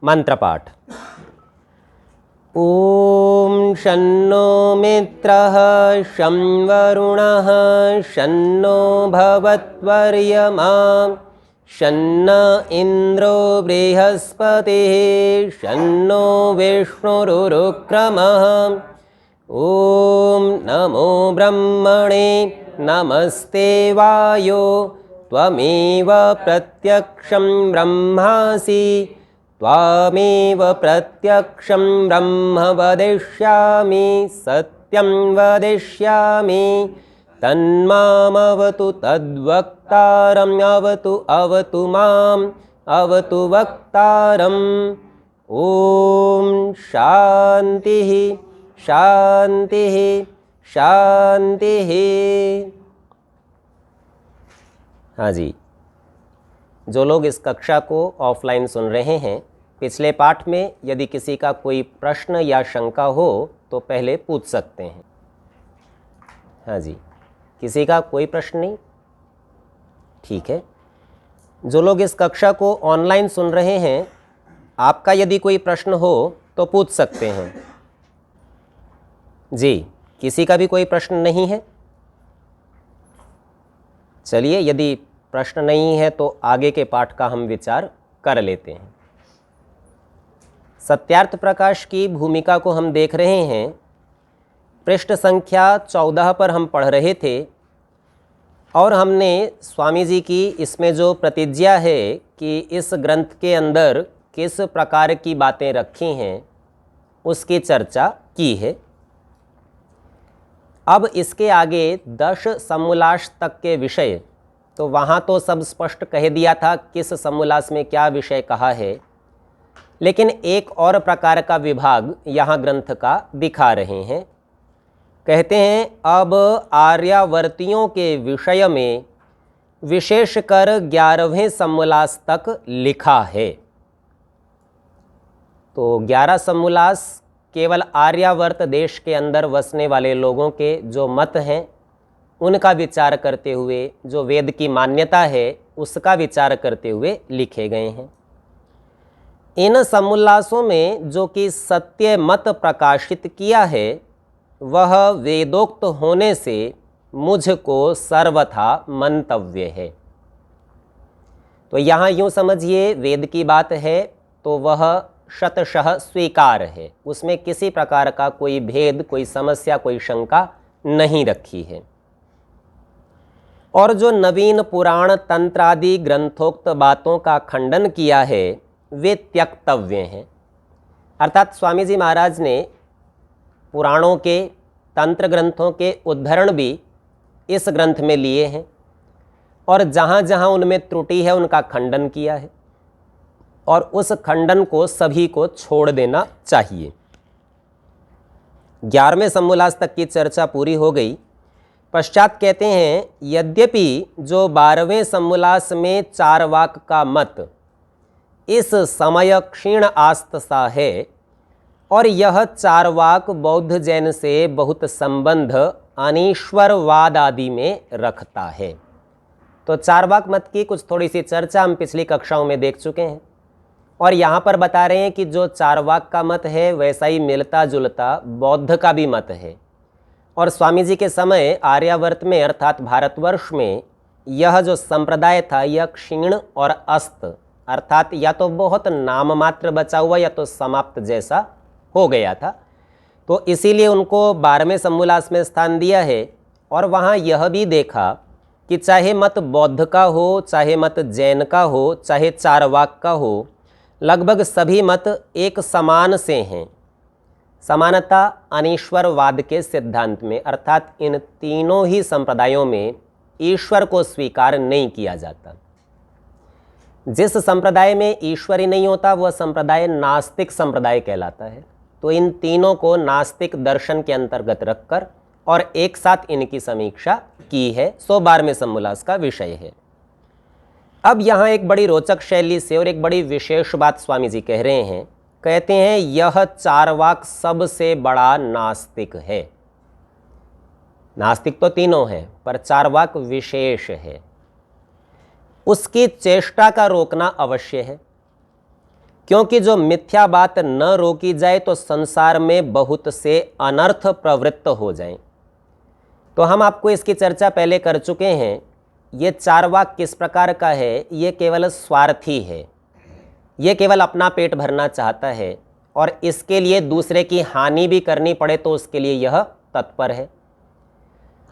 मंत्रपाठ। ॐ शन्नो मित्रः शं वरुणः शन्नो भवत्वर्यमा शन्न इन्द्रो बृहस्पतिः शन्नो विष्णुरुक्रमः। ॐ नमो ब्रह्मणे नमस्ते वायो त्वमेव प्रत्यक्षं ब्रह्मासि त्वामेव प्रत्यक्षं ब्रह्म वदिष्यामि सत्यं वदिष्यामि तन्मामवतु तद्वक्तारम् अवतु माम् अवतु वक्तारम्। ॐ शान्तिः शान्तिः शान्तिः। हाँ जी, जो लोग इस कक्षा को ऑफलाइन सुन रहे हैं, पिछले पाठ में यदि किसी का कोई प्रश्न या शंका हो तो पहले पूछ सकते हैं। हाँ जी, किसी का कोई प्रश्न नहीं? ठीक है। जो लोग इस कक्षा को ऑनलाइन सुन रहे हैं, आपका यदि कोई प्रश्न हो तो पूछ सकते हैं। जी, किसी का भी कोई प्रश्न नहीं है? चलिए, यदि प्रश्न नहीं है तो आगे के पाठ का हम विचार कर लेते हैं। सत्यार्थ प्रकाश की भूमिका को हम देख रहे हैं। पृष्ठ संख्या 14 पर हम पढ़ रहे थे और हमने स्वामी जी की इसमें जो प्रतिज्ञा है कि इस ग्रंथ के अंदर किस प्रकार की बातें रखी हैं उसकी चर्चा की है। अब इसके आगे 10 समोल्लास तक के विषय, तो वहाँ तो सब स्पष्ट कह दिया था किस समोल्लास में क्या विषय कहा है, लेकिन एक और प्रकार का विभाग यहाँ ग्रंथ का दिखा रहे हैं। कहते हैं अब आर्यावर्तियों के विषय में विशेषकर 11वें समोल्लास तक लिखा है। तो 11 समोल्लास केवल आर्यावर्त देश के अंदर बसने वाले लोगों के जो मत हैं उनका विचार करते हुए, जो वेद की मान्यता है उसका विचार करते हुए लिखे गए हैं। इन समोल्लासों में जो कि सत्य मत प्रकाशित किया है वह वेदोक्त होने से मुझको सर्वथा मंतव्य है। तो यहाँ यूँ समझिए, वेद की बात है तो वह शतशः स्वीकार है, उसमें किसी प्रकार का कोई भेद, कोई समस्या, कोई शंका नहीं रखी है। और जो नवीन पुराण तंत्र आदि ग्रंथोक्त बातों का खंडन किया है वे त्यक्तव्य हैं। अर्थात स्वामी जी महाराज ने पुराणों के, तंत्र ग्रंथों के उद्धरण भी इस ग्रंथ में लिए हैं और जहाँ जहाँ उनमें त्रुटि है उनका खंडन किया है और उस खंडन को सभी को छोड़ देना चाहिए। 11वें समोल्लास तक की चर्चा पूरी हो गई। पश्चात कहते हैं यद्यपि जो 12वें समोल्लास में चारवाक का मत इस समय क्षीण आस्त सा है और यह चारवाक बौद्ध जैन से बहुत संबंध अनीश्वरवाद आदि में रखता है। तो चारवाक मत की कुछ थोड़ी सी चर्चा हम पिछली कक्षाओं में देख चुके हैं और यहाँ पर बता रहे हैं कि जो चारवाक का मत है वैसा ही मिलता जुलता बौद्ध का भी मत है। और स्वामी जी के समय आर्यावर्त में अर्थात भारतवर्ष में यह जो संप्रदाय था यह क्षीण और अस्त, अर्थात या तो बहुत नाम मात्र बचा हुआ या तो समाप्त जैसा हो गया था। तो इसीलिए उनको 12वें समोल्लास में स्थान दिया है। और वहाँ यह भी देखा कि चाहे मत बौद्ध का हो, चाहे मत जैन का हो, चाहे चारवाक का हो, लगभग सभी मत एक समान से हैं। समानता अनीश्वरवाद के सिद्धांत में, अर्थात इन तीनों ही संप्रदायों में ईश्वर को स्वीकार नहीं किया जाता। जिस संप्रदाय में ईश्वर ही नहीं होता वह संप्रदाय नास्तिक संप्रदाय कहलाता है। तो इन तीनों को नास्तिक दर्शन के अंतर्गत रखकर और एक साथ इनकी समीक्षा की है। 112वें समोल्लास का विषय है। अब यहाँ एक बड़ी रोचक शैली से और एक बड़ी विशेष बात स्वामी जी कह रहे हैं। कहते हैं यह चारवाक सबसे बड़ा नास्तिक है। नास्तिक तो तीनों है पर चारवाक विशेष है। उसकी चेष्टा का रोकना अवश्य है। क्योंकि जो मिथ्या बात न रोकी जाए तो संसार में बहुत से अनर्थ प्रवृत्त हो जाएं। तो हम आपको इसकी चर्चा पहले कर चुके हैं। ये चार्वाक किस प्रकार का है? ये केवल स्वार्थी है, ये केवल अपना पेट भरना चाहता है और इसके लिए दूसरे की हानि भी करनी पड़े तो उसके लिए यह तत्पर है।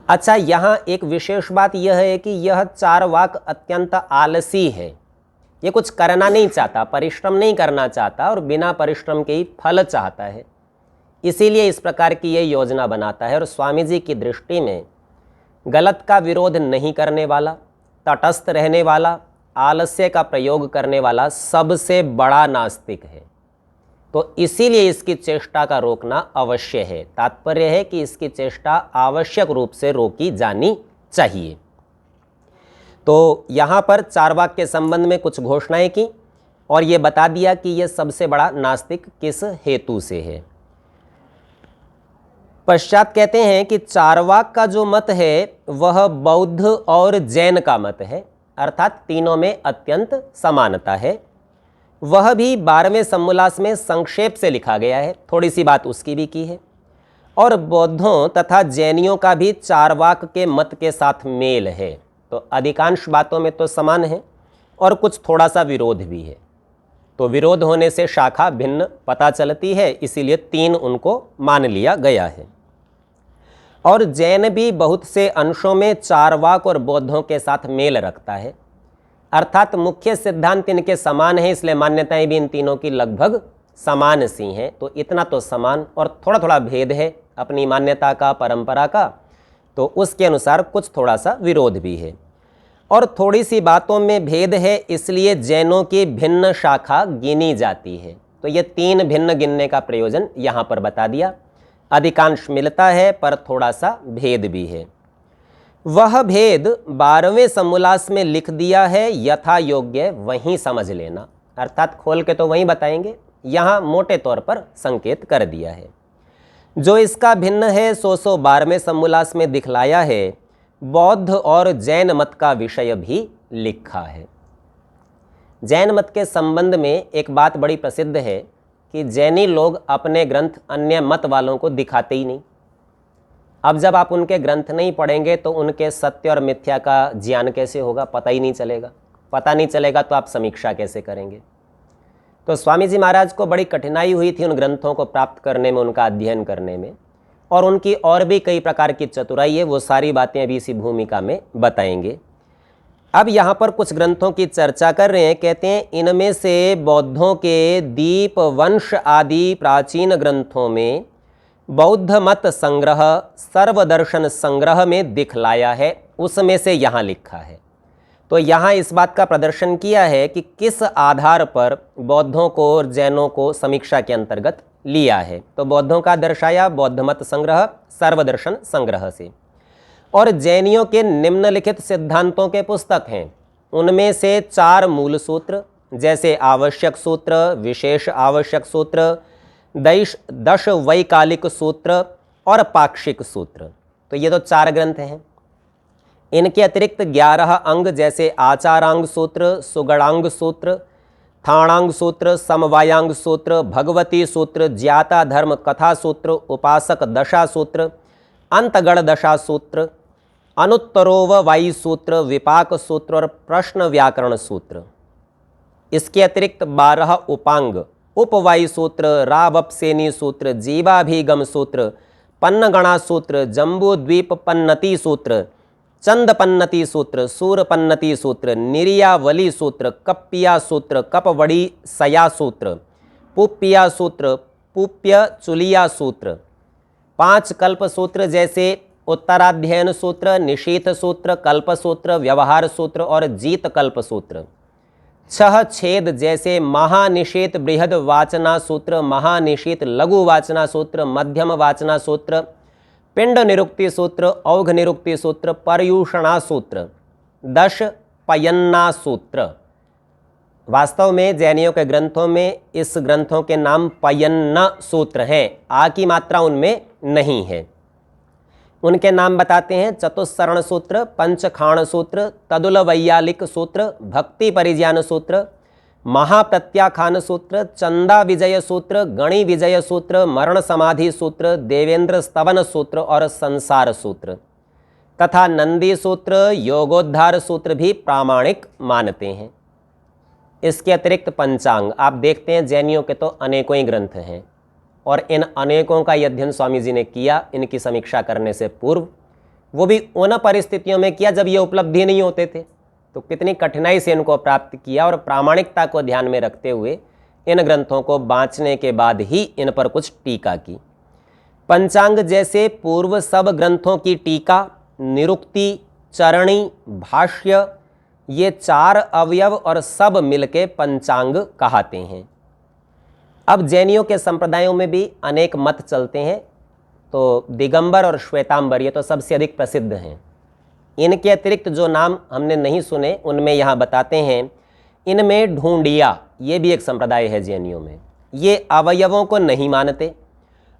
अच्छा, यहाँ एक विशेष बात यह है कि यह चार्वाक अत्यंत आलसी है। ये कुछ करना नहीं चाहता, परिश्रम नहीं करना चाहता और बिना परिश्रम के ही फल चाहता है। इसीलिए इस प्रकार की ये योजना बनाता है। और स्वामी जी की दृष्टि में गलत का विरोध नहीं करने वाला, तटस्थ रहने वाला, आलस्य का प्रयोग करने वाला सबसे बड़ा नास्तिक है। तो इसीलिए इसकी चेष्टा का रोकना अवश्य है। तात्पर्य है कि इसकी चेष्टा आवश्यक रूप से रोकी जानी चाहिए। तो यहाँ पर चार्वाक के संबंध में कुछ घोषणाएं की और ये बता दिया कि यह सबसे बड़ा नास्तिक किस हेतु से है। पश्चात कहते हैं कि चार्वाक का जो मत है वह बौद्ध और जैन का मत है, अर्थात तीनों में अत्यंत समानता है। वह भी 12वें सम्मुलास में संक्षेप से लिखा गया है, थोड़ी सी बात उसकी भी की है। और बौद्धों तथा जैनियों का भी चार्वाक के मत के साथ मेल है। तो अधिकांश बातों में तो समान है और कुछ थोड़ा सा विरोध भी है। तो विरोध होने से शाखा भिन्न पता चलती है, इसीलिए 3 उनको मान लिया गया है। और जैन भी बहुत से अंशों में चार्वाक और बौद्धों के साथ मेल रखता है, अर्थात मुख्य सिद्धांत इनके समान है, इसलिए मान्यताएं भी इन तीनों की लगभग समान सी हैं। तो इतना तो समान और थोड़ा थोड़ा भेद है अपनी मान्यता का, परंपरा का, तो उसके अनुसार कुछ थोड़ा सा विरोध भी है। और थोड़ी सी बातों में भेद है, इसलिए जैनों की भिन्न शाखा गिनी जाती है। तो ये 3 भिन्न गिनने का प्रयोजन यहाँ पर बता दिया। अधिकांश मिलता है पर थोड़ा सा भेद भी है। वह भेद 12वें सम्मुलास में लिख दिया है, यथा योग्य वहीं समझ लेना, अर्थात खोल के तो वहीं बताएंगे, यहाँ मोटे तौर पर संकेत कर दिया है। जो इसका भिन्न है सो 12वें सम्मुलास में दिखलाया है। बौद्ध और जैन मत का विषय भी लिखा है। जैन मत के संबंध में एक बात बड़ी प्रसिद्ध है कि जैनी लोग अपने ग्रंथ अन्य मत वालों को दिखाते ही नहीं। अब जब आप उनके ग्रंथ नहीं पढ़ेंगे तो उनके सत्य और मिथ्या का ज्ञान कैसे होगा? पता ही नहीं चलेगा। पता नहीं चलेगा तो आप समीक्षा कैसे करेंगे? तो स्वामी जी महाराज को बड़ी कठिनाई हुई थी उन ग्रंथों को प्राप्त करने में, उनका अध्ययन करने में, और उनकी और भी कई प्रकार की चतुराई है। वो सारी बातें अभी इसी भूमिका में बताएंगे। अब यहाँ पर कुछ ग्रंथों की चर्चा कर रहे हैं। कहते हैं इनमें से बौद्धों के दीप वंश आदि प्राचीन ग्रंथों में बौद्ध मत संग्रह सर्वदर्शन संग्रह में दिखलाया है, उसमें से यहाँ लिखा है। तो यहाँ इस बात का प्रदर्शन किया है कि किस आधार पर बौद्धों को और जैनों को समीक्षा के अंतर्गत लिया है। तो बौद्धों का दर्शाया बौद्ध मत संग्रह सर्वदर्शन संग्रह से। और जैनियों के निम्नलिखित सिद्धांतों के पुस्तक हैं। उनमें से 4 मूल सूत्र, जैसे आवश्यक सूत्र, विशेष आवश्यक सूत्र, 10 वैकालिक सूत्र और पाक्षिक सूत्र। तो ये तो 4 ग्रंथ हैं। इनके अतिरिक्त 11 अंग, जैसे आचारांग सूत्र, सुगणांग सूत्र, थाणांग सूत्र, समवायांग सूत्र, भगवती सूत्र, ज्ञाता धर्म कथा सूत्र, उपासक दशा सूत्र, अंतगण दशा सूत्र, अनुत्तरोव वायु सूत्र, विपाक सूत्र और प्रश्न व्याकरण सूत्र। इसके अतिरिक्त 12 उपांग, उपवायु सूत्र, रावपसेनी सूत्र, जीवाभिगम सूत्र, पन्नगणा सूत्र, जम्बूद्वीप पन्नति सूत्र, चंदपन्नति सूत्र, सूरपन्नति सूत्र, निर्यावली सूत्र, कप्पिया सूत्र, कपवड़ी सया सूत्र, पुप्पिया सूत्र, पुप्य चुलिया सूत्र, 5 कल्प सूत्र, जैसे उत्तराध्ययन सूत्र, निशीथ सूत्र, कल्प सूत्र, व्यवहार सूत्र और जीत कल्प सूत्र, 6 छेद, जैसे महानिषेध बृहद वाचना सूत्र, महानिषेध लघु वाचना सूत्र, मध्यम वाचना सूत्र, पिंड निरुक्ति सूत्र, औघ निरुक्ति सूत्र, पर्यूषणा सूत्र, 10 पयन्ना सूत्र। वास्तव में जैनियों के ग्रंथों में इस ग्रंथों के नाम पयन्ना सूत्र हैं, आ की मात्रा उनमें नहीं है। उनके नाम बताते हैं चतुस्सरण सूत्र, पंचखाण सूत्र, तदुल वैयालिक सूत्र, भक्ति परिज्ञान सूत्र, महाप्रत्याखान सूत्र, चंदा विजय सूत्र, गणि विजय सूत्र, मरण समाधि सूत्र, देवेंद्र स्तवन सूत्र और संसार सूत्र तथा नंदी सूत्र, योगोद्धार सूत्र भी प्रामाणिक मानते हैं। इसके अतिरिक्त पंचांग, आप देखते हैं जैनियों के तो अनेकों ही ग्रंथ हैं और इन अनेकों का अध्ययन स्वामी जी ने किया इनकी समीक्षा करने से पूर्व, वो भी उन परिस्थितियों में किया जब ये उपलब्धि नहीं होते थे, तो कितनी कठिनाई से इनको प्राप्त किया और प्रामाणिकता को ध्यान में रखते हुए इन ग्रंथों को बाँचने के बाद ही इन पर कुछ टीका की। पंचांग जैसे पूर्व सब ग्रंथों की टीका, निरुक्ति, चरणी, भाष्य, ये 4 अवयव और सब मिलके पंचांग कहते हैं। अब जैनियों के संप्रदायों में भी अनेक मत चलते हैं, तो दिगंबर और श्वेतांबर ये तो सबसे अधिक प्रसिद्ध हैं। इनके अतिरिक्त जो नाम हमने नहीं सुने उनमें यहाँ बताते हैं। इनमें ढूंढिया, ये भी एक संप्रदाय है जैनियों में, ये अवयवों को नहीं मानते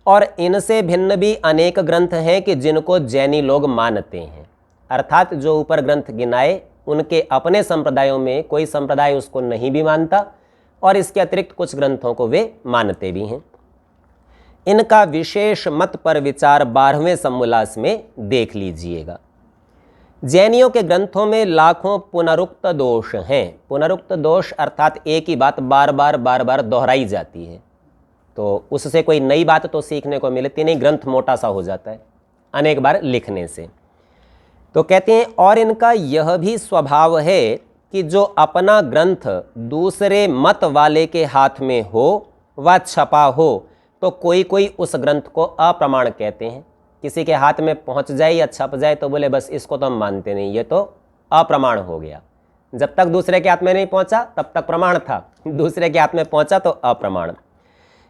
और इनसे भिन्न भी अनेक ग्रंथ हैं कि जिनको जैनी लोग मानते हैं। अर्थात जो ऊपर ग्रंथ गिनाए उनके अपने संप्रदायों में कोई संप्रदाय उसको नहीं भी मानता और इसके अतिरिक्त कुछ ग्रंथों को वे मानते भी हैं। इनका विशेष मत पर विचार 12वें समोल्लास में देख लीजिएगा। जैनियों के ग्रंथों में लाखों पुनरुक्त दोष हैं। पुनरुक्त दोष अर्थात एक ही बात बार बार दोहराई जाती है, तो उससे कोई नई बात तो सीखने को मिलती नहीं, ग्रंथ मोटा सा हो जाता है अनेक बार लिखने से। तो कहते हैं और इनका यह भी स्वभाव है कि जो अपना ग्रंथ दूसरे मत वाले के हाथ में हो व छपा हो तो कोई कोई उस ग्रंथ को अप्रमाण कहते हैं। किसी के हाथ में पहुंच जाए या छप जाए तो बोले बस इसको तो हम मानते नहीं, ये तो अप्रमाण हो गया। जब तक दूसरे के हाथ में नहीं पहुंचा तब तक प्रमाण था, दूसरे के हाथ में पहुंचा तो अप्रमाण।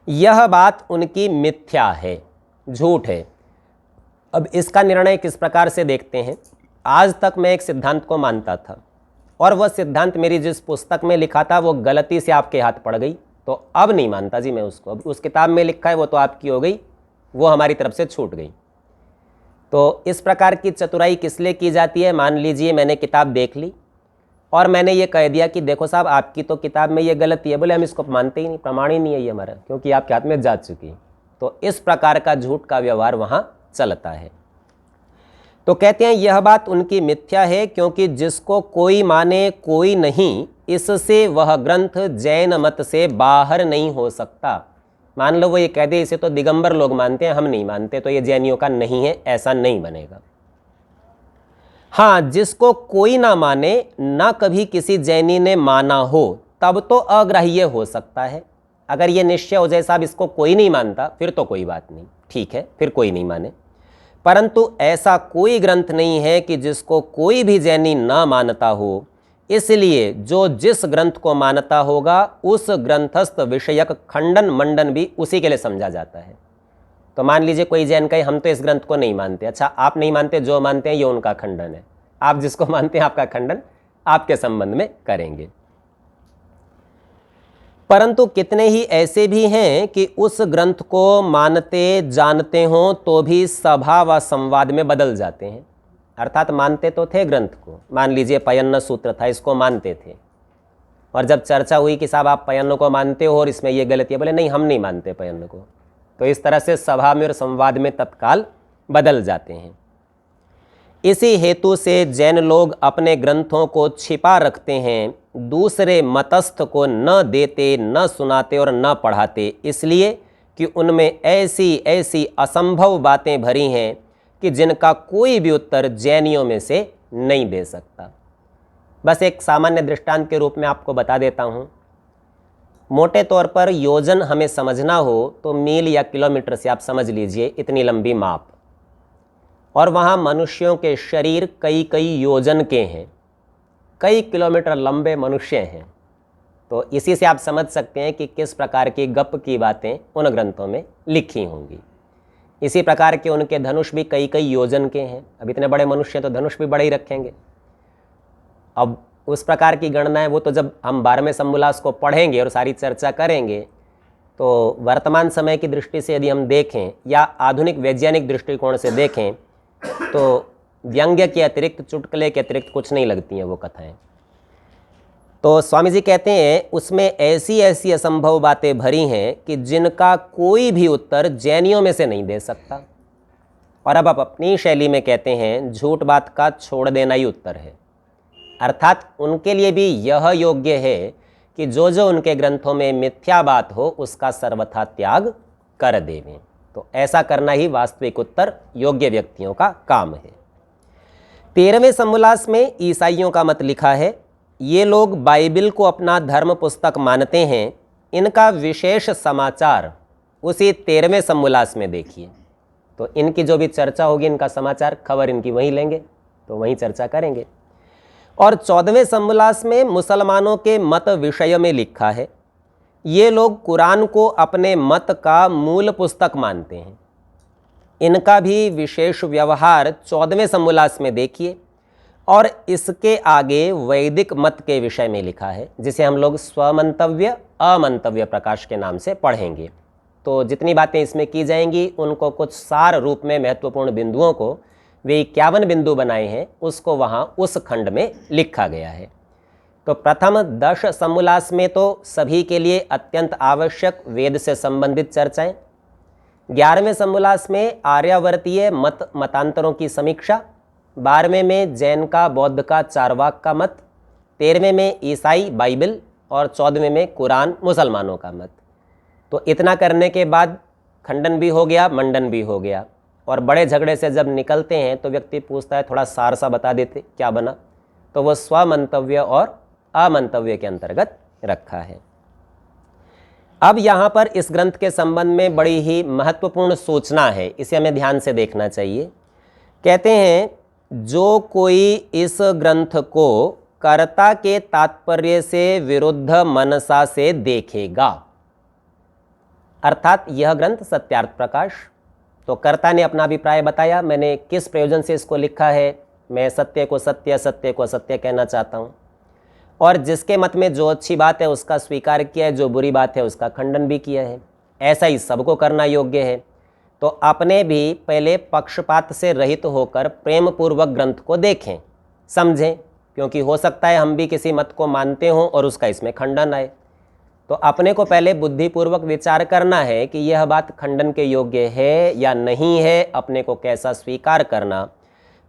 यह बात उनकी मिथ्या है, झूठ है। अब इसका निर्णय किस प्रकार से देखते हैं। आज तक मैं एक सिद्धांत को मानता था और वह सिद्धांत मेरी जिस पुस्तक में लिखा था वो गलती से आपके हाथ पड़ गई, तो अब नहीं मानता जी मैं उसको। अब उस किताब में लिखा है वो तो आपकी हो गई, वो हमारी तरफ से छूट गई। तो इस प्रकार की चतुराई किस लिए की जाती है। मान लीजिए मैंने किताब देख ली और मैंने ये कह दिया कि देखो साहब आपकी तो किताब में ये गलती है, बोले हम इसको मानते ही नहीं, प्रमाण ही नहीं है ये हमारा, क्योंकि आपके हाथ में जा चुकी। तो इस प्रकार का झूठ का व्यवहार वहाँ चलता है। तो कहते हैं यह बात उनकी मिथ्या है, क्योंकि जिसको कोई माने कोई नहीं, इससे वह ग्रंथ जैन मत से बाहर नहीं हो सकता। मान लो वो ये कह दे इसे तो दिगंबर लोग मानते हैं, हम नहीं मानते, तो ये जैनियों का नहीं है, ऐसा नहीं बनेगा। हाँ, जिसको कोई ना माने, ना कभी किसी जैनी ने माना हो, तब तो अग्राह्य हो सकता है। अगर ये निश्चय हो जाए साहब इसको कोई नहीं मानता, फिर तो कोई बात नहीं, ठीक है, फिर कोई नहीं माने। परंतु ऐसा कोई ग्रंथ नहीं है कि जिसको कोई भी जैनी ना मानता हो, इसलिए जो जिस ग्रंथ को मानता होगा उस ग्रंथस्थ विषयक खंडन मंडन भी उसी के लिए समझा जाता है। तो मान लीजिए कोई जैन कहे हम तो इस ग्रंथ को नहीं मानते, अच्छा आप नहीं मानते, जो मानते हैं ये उनका खंडन है, आप जिसको मानते हैं आपका खंडन आपके संबंध में करेंगे। परंतु कितने ही ऐसे भी हैं कि उस ग्रंथ को मानते जानते हों तो भी सभा व संवाद में बदल जाते हैं। अर्थात मानते तो थे ग्रंथ को, मान लीजिए पयन्न सूत्र था, इसको मानते थे, और जब चर्चा हुई कि साहब आप पयन्न को मानते हो और इसमें ये गलती है, बोले नहीं हम नहीं मानते पयन्न को। तो इस तरह से सभा में और संवाद में तत्काल बदल जाते हैं। इसी हेतु से जैन लोग अपने ग्रंथों को छिपा रखते हैं, दूसरे मतस्थ को न देते, न सुनाते और न पढ़ाते, इसलिए कि उनमें ऐसी ऐसी असंभव बातें भरी हैं कि जिनका कोई भी उत्तर जैनियों में से नहीं दे सकता। बस एक सामान्य दृष्टांत के रूप में आपको बता देता हूँ। मोटे तौर पर योजन हमें समझना हो तो मील या किलोमीटर से आप समझ लीजिए इतनी लंबी माप, और वहाँ मनुष्यों के शरीर कई कई योजन के हैं, कई किलोमीटर लंबे मनुष्य हैं। तो इसी से आप समझ सकते हैं कि किस प्रकार की गप की बातें उन ग्रंथों में लिखी होंगी। इसी प्रकार के उनके धनुष भी कई कई योजन के हैं। अब इतने बड़े मनुष्य तो धनुष भी बड़े ही रखेंगे। अब उस प्रकार की गणनाएं वो तो जब हम 12वें समोल्लास को पढ़ेंगे और सारी चर्चा करेंगे, तो वर्तमान समय की दृष्टि से यदि हम देखें या आधुनिक वैज्ञानिक दृष्टिकोण से देखें तो व्यंग्य के अतिरिक्त, चुटकुले के अतिरिक्त कुछ नहीं लगती हैं वो कथाएं। तो स्वामी जी कहते हैं उसमें ऐसी ऐसी असंभव बातें भरी हैं कि जिनका कोई भी उत्तर जैनियों में से नहीं दे सकता। और अब आप अपनी शैली में कहते हैं झूठ बात का छोड़ देना ही उत्तर है, अर्थात उनके लिए भी यह योग्य है कि जो जो उनके ग्रंथों में मिथ्या बात हो उसका सर्वथा त्याग कर देवें। तो ऐसा करना ही वास्तविक उत्तर योग्य व्यक्तियों का काम है। 13वें समोल्लास में ईसाइयों का मत लिखा है। ये लोग बाइबिल को अपना धर्म पुस्तक मानते हैं। इनका विशेष समाचार उसी 13वें समोल्लास में देखिए। तो इनकी जो भी चर्चा होगी, इनका समाचार खबर इनकी वहीं लेंगे, तो वहीं चर्चा करेंगे। और 14वें समोल्लास में मुसलमानों के मत विषय में लिखा है। ये लोग कुरान को अपने मत का मूल पुस्तक मानते हैं। इनका भी विशेष व्यवहार 14वें समोल्लास में देखिए। और इसके आगे वैदिक मत के विषय में लिखा है, जिसे हम लोग स्वमंतव्य अमंतव्य प्रकाश के नाम से पढ़ेंगे। तो जितनी बातें इसमें की जाएंगी उनको कुछ सार रूप में महत्वपूर्ण बिंदुओं को वे 51 बिंदु बनाए हैं, उसको वहाँ उस खंड में लिखा गया है। तो प्रथम 10 समोल्लास में तो सभी के लिए अत्यंत आवश्यक वेद से संबंधित चर्चाएं। 11वें समोल्लास में आर्यावर्तीय मत मतांतरों की समीक्षा। 12वें में जैन का बौद्ध का चारवाक का मत। 13वें में ईसाई बाइबल और 14वें में कुरान मुसलमानों का मत। तो इतना करने के बाद खंडन भी हो गया, मंडन भी हो गया। और बड़े झगड़े से जब निकलते हैं तो व्यक्ति पूछता है थोड़ा सार सा बता देते क्या बना, तो वो स्वमंतव्य और अमंतव्य के अंतर्गत रखा है। अब यहाँ पर इस ग्रंथ के संबंध में बड़ी ही महत्वपूर्ण सूचना है, इसे हमें ध्यान से देखना चाहिए। कहते हैं जो कोई इस ग्रंथ को कर्ता के तात्पर्य से विरुद्ध मनसा से देखेगा, अर्थात यह ग्रंथ सत्यार्थ प्रकाश, तो कर्ता ने अपना अभिप्राय बताया, मैंने किस प्रयोजन से इसको लिखा है, मैं सत्य को सत्य, सत्य को असत्य कहना चाहता हूँ। और जिसके मत में जो अच्छी बात है उसका स्वीकार किया है, जो बुरी बात है उसका खंडन भी किया है। ऐसा ही सबको करना योग्य है। तो आपने भी पहले पक्षपात से रहित होकर प्रेम पूर्वक ग्रंथ को देखें, समझें, क्योंकि हो सकता है हम भी किसी मत को मानते हों और उसका इसमें खंडन आए। तो अपने को पहले बुद्धिपूर्वक विचार करना है कि यह बात खंडन के योग्य है या नहीं है, अपने को कैसा स्वीकार करना।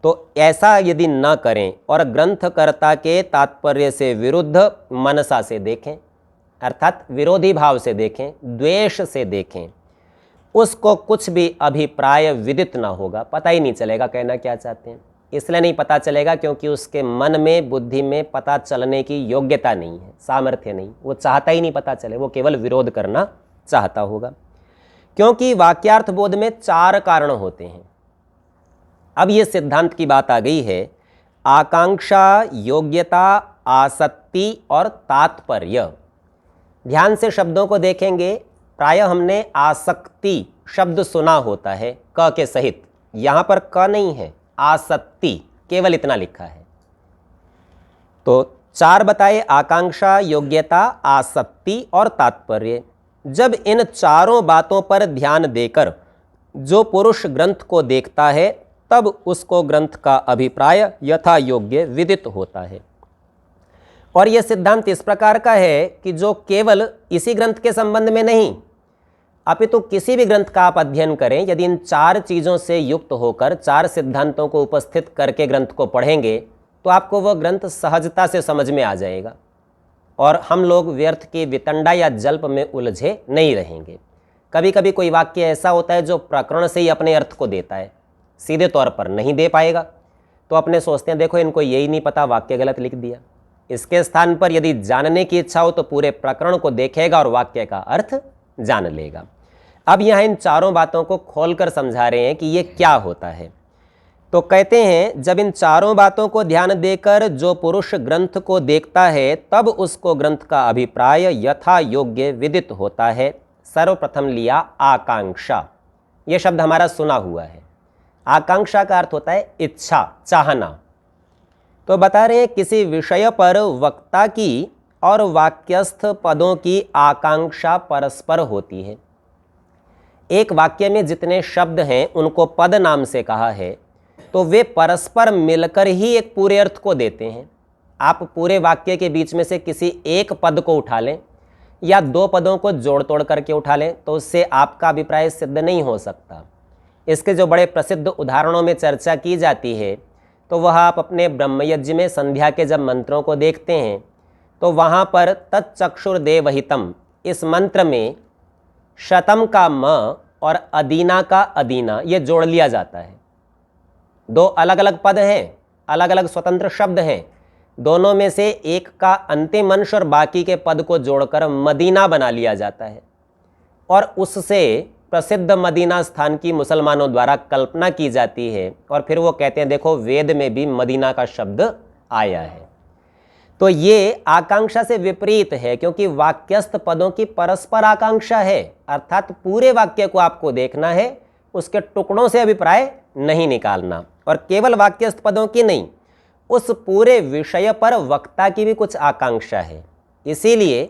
तो ऐसा यदि न करें और ग्रंथकर्ता के तात्पर्य से विरुद्ध मनसा से देखें, अर्थात विरोधी भाव से देखें, द्वेष से देखें, उसको कुछ भी अभिप्राय विदित ना होगा, पता ही नहीं चलेगा कहना क्या चाहते हैं। इसलिए नहीं पता चलेगा क्योंकि उसके मन में, बुद्धि में पता चलने की योग्यता नहीं है, सामर्थ्य नहीं, वो चाहता ही नहीं पता चले, वो केवल विरोध करना चाहता होगा। क्योंकि वाक्यार्थ बोध में 4 कारण होते हैं। अब ये सिद्धांत की बात आ गई है, आकांक्षा, योग्यता, आसक्ति और तात्पर्य। ध्यान से शब्दों को देखेंगे। प्रायः हमने आसक्ति शब्द सुना होता है क के सहित, यहाँ पर क नहीं है, आसक्ति केवल इतना लिखा है। तो 4 बताए, आकांक्षा, योग्यता, आसक्ति और तात्पर्य। जब इन चारों बातों पर ध्यान देकर जो पुरुष ग्रंथ को देखता है तब उसको ग्रंथ का अभिप्राय यथा योग्य विदित होता है। और यह सिद्धांत इस प्रकार का है कि जो केवल इसी ग्रंथ के संबंध में नहीं, अपितु किसी भी ग्रंथ का आप अध्ययन करें, यदि इन 4 चीज़ों से युक्त होकर 4 सिद्धांतों को उपस्थित करके ग्रंथ को पढ़ेंगे तो आपको वह ग्रंथ सहजता से समझ में आ जाएगा और हम लोग व्यर्थ की वितंडा या जल्प में उलझे नहीं रहेंगे। कभी कभी कोई वाक्य ऐसा होता है जो प्रकरण से ही अपने अर्थ को देता है, सीधे तौर पर नहीं दे पाएगा, तो अपने सोचते हैं देखो इनको यही नहीं पता, वाक्य गलत लिख दिया। इसके स्थान पर यदि जानने की इच्छा हो तो पूरे प्रकरण को देखेगा और वाक्य का अर्थ जान लेगा। अब यहाँ इन चारों बातों को खोलकर समझा रहे हैं कि ये क्या होता है। तो कहते हैं जब इन चारों बातों को ध्यान देकर जो पुरुष ग्रंथ को देखता है तब उसको ग्रंथ का अभिप्राय यथा योग्य विदित होता है। सर्वप्रथम लिया आकांक्षा, ये शब्द हमारा सुना हुआ है। आकांक्षा का अर्थ होता है इच्छा, चाहना। तो बता रहे हैं किसी विषय पर वक्ता की और वाक्यस्थ पदों की आकांक्षा परस्पर होती है। एक वाक्य में जितने शब्द हैं उनको पद नाम से कहा है, तो वे परस्पर मिलकर ही एक पूरे अर्थ को देते हैं। आप पूरे वाक्य के बीच में से किसी एक पद को उठा लें या दो पदों को जोड़ तोड़ करके उठा लें तो उससे आपका अभिप्राय सिद्ध नहीं हो सकता। इसके जो बड़े प्रसिद्ध उदाहरणों में चर्चा की जाती है तो वह आप अपने ब्रह्मयज्ञ में संध्या के जब मंत्रों को देखते हैं तो वहाँ पर तच्चक्षुर्देवहितम इस मंत्र में शतम का म और अदीना का अदीना ये जोड़ लिया जाता है। दो अलग अलग पद हैं, अलग अलग स्वतंत्र शब्द हैं, दोनों में से एक का अंतिम अंश और बाकी के पद को जोड़कर मदीना बना लिया जाता है और उससे प्रसिद्ध मदीना स्थान की मुसलमानों द्वारा कल्पना की जाती है और फिर वो कहते हैं देखो वेद में भी मदीना का शब्द आया है। तो ये आकांक्षा से विपरीत है क्योंकि वाक्यस्थ पदों की परस्पर आकांक्षा है, अर्थात पूरे वाक्य को आपको देखना है, उसके टुकड़ों से अभिप्राय नहीं निकालना। और केवल वाक्यस्थ पदों की नहीं, उस पूरे विषय पर वक्ता की भी कुछ आकांक्षा है। इसीलिए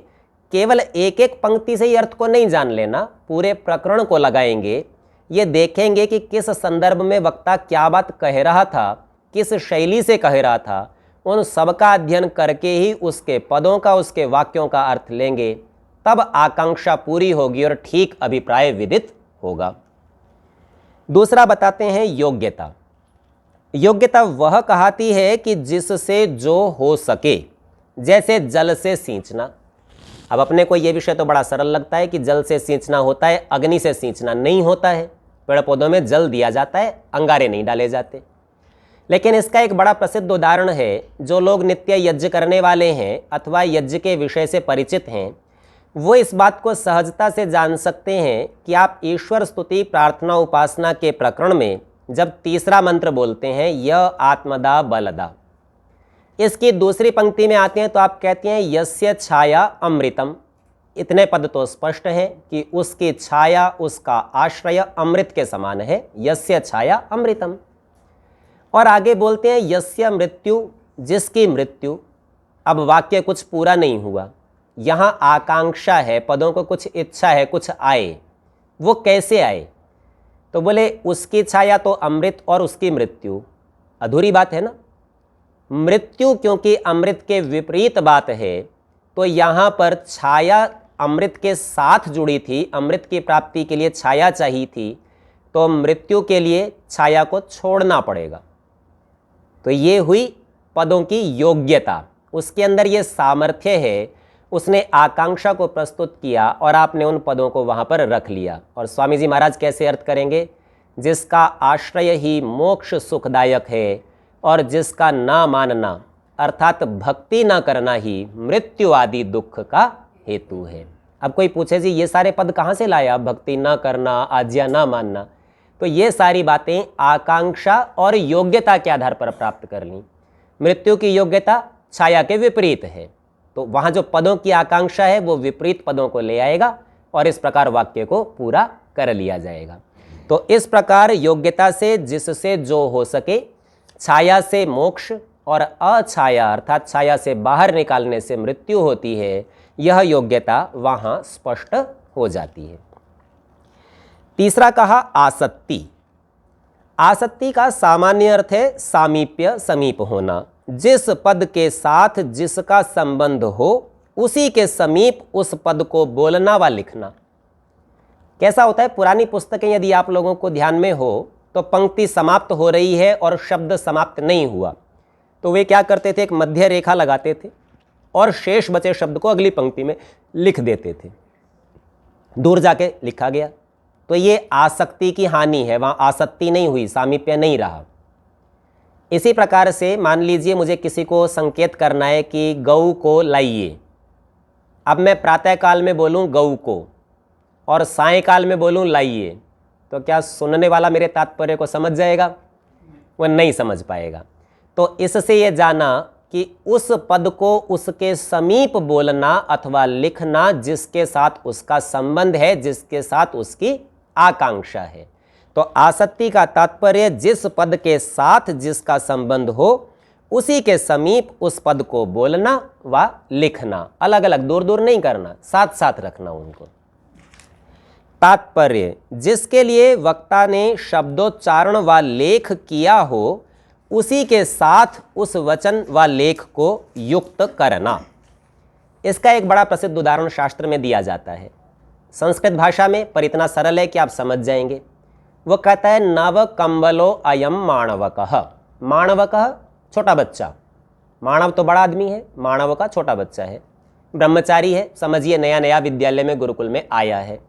केवल एक एक पंक्ति से ही अर्थ को नहीं जान लेना, पूरे प्रकरण को लगाएंगे, ये देखेंगे कि किस संदर्भ में वक्ता क्या बात कह रहा था, किस शैली से कह रहा था, उन सब का अध्ययन करके ही उसके पदों का, उसके वाक्यों का अर्थ लेंगे, तब आकांक्षा पूरी होगी और ठीक अभिप्राय विदित होगा। दूसरा बताते हैं योग्यता। योग्यता वह कहाती है कि जिससे जो हो सके, जैसे जल से सींचना। अब अपने को यह विषय तो बड़ा सरल लगता है कि जल से सींचना होता है, अग्नि से सींचना नहीं होता है। पेड़ पौधों में जल दिया जाता है, अंगारे नहीं डाले जाते। लेकिन इसका एक बड़ा प्रसिद्ध उदाहरण है, जो लोग नित्य यज्ञ करने वाले हैं अथवा यज्ञ के विषय से परिचित हैं, वो इस बात को सहजता से जान सकते हैं कि आप ईश्वर स्तुति प्रार्थना उपासना के प्रकरण में जब तीसरा मंत्र बोलते हैं य आत्मदा बलदा, इसकी दूसरी पंक्ति में आते हैं तो आप कहते हैं यस्य छाया अमृतम। इतने पद तो स्पष्ट हैं कि उसकी छाया, उसका आश्रय अमृत के समान है, यस्य छाया अमृतम। और आगे बोलते हैं यस्य मृत्यु, जिसकी मृत्यु। अब वाक्य कुछ पूरा नहीं हुआ, यहाँ आकांक्षा है, पदों को कुछ इच्छा है, कुछ आए। वो कैसे आए? तो बोले उसकी छाया तो अमृत और उसकी मृत्यु, अधूरी बात है ना। मृत्यु क्योंकि अमृत के विपरीत बात है, तो यहाँ पर छाया अमृत के साथ जुड़ी थी, अमृत की प्राप्ति के लिए छाया चाहिए थी, तो मृत्यु के लिए छाया को छोड़ना पड़ेगा। तो ये हुई पदों की योग्यता, उसके अंदर ये सामर्थ्य है, उसने आकांक्षा को प्रस्तुत किया और आपने उन पदों को वहाँ पर रख लिया। और स्वामी जी महाराज कैसे अर्थ करेंगे? जिसका आश्रय ही मोक्ष सुखदायक है और जिसका ना मानना अर्थात भक्ति ना करना ही मृत्यु आदि दुख का हेतु है। अब कोई पूछे जी ये सारे पद कहाँ से लाया, भक्ति ना करना, आज्ञा ना मानना? तो ये सारी बातें आकांक्षा और योग्यता के आधार पर प्राप्त कर ली। मृत्यु की योग्यता छाया के विपरीत है, तो वहाँ जो पदों की आकांक्षा है वो विपरीत पदों को ले आएगा और इस प्रकार वाक्य को पूरा कर लिया जाएगा। तो इस प्रकार योग्यता से जिससे जो हो सके, छाया से मोक्ष और अछाया अर्थात छाया से बाहर निकालने से मृत्यु होती है, यह योग्यता वहाँ स्पष्ट हो जाती है। तीसरा कहा आसक्ति। आसक्ति का सामान्य अर्थ है सामीप्य, समीप होना। जिस पद के साथ जिसका संबंध हो उसी के समीप उस पद को बोलना व लिखना। कैसा होता है, पुरानी पुस्तकें यदि आप लोगों को ध्यान में हो तो पंक्ति समाप्त हो रही है और शब्द समाप्त नहीं हुआ, तो वे क्या करते थे, एक मध्य रेखा लगाते थे और शेष बचे शब्द को अगली पंक्ति में लिख देते थे। दूर जाके लिखा गया, तो ये आसक्ति की हानि है, वहाँ आसक्ति नहीं हुई, सामीप्य नहीं रहा। इसी प्रकार से मान लीजिए मुझे किसी को संकेत करना है कि गऊ को लाइए। अब मैं प्रातःकाल में बोलूँ गऊ को और सायंकाल में बोलूँ लाइए, तो क्या सुनने वाला मेरे तात्पर्य को समझ जाएगा? वह नहीं समझ पाएगा। तो इससे ये जाना कि उस पद को उसके समीप बोलना अथवा लिखना जिसके साथ उसका संबंध है, जिसके साथ उसकी आकांक्षा है। तो आसक्ति का तात्पर्य जिस पद के साथ जिसका संबंध हो उसी के समीप उस पद को बोलना व लिखना, अलग अलग दूर दूर नहीं करना, साथ साथ रखना उनको। तात्पर्य जिसके लिए वक्ता ने शब्दोच्चारण व लेख किया हो उसी के साथ उस वचन व लेख को युक्त करना। इसका एक बड़ा प्रसिद्ध उदाहरण शास्त्र में दिया जाता है, संस्कृत भाषा में, पर इतना सरल है कि आप समझ जाएंगे। वो कहता है नव कंबलो अयम माणवकः। माणवकः छोटा बच्चा, मानव तो बड़ा आदमी है, मानव का छोटा बच्चा है, ब्रह्मचारी है, समझिए नया नया विद्यालय में गुरुकुल में आया है।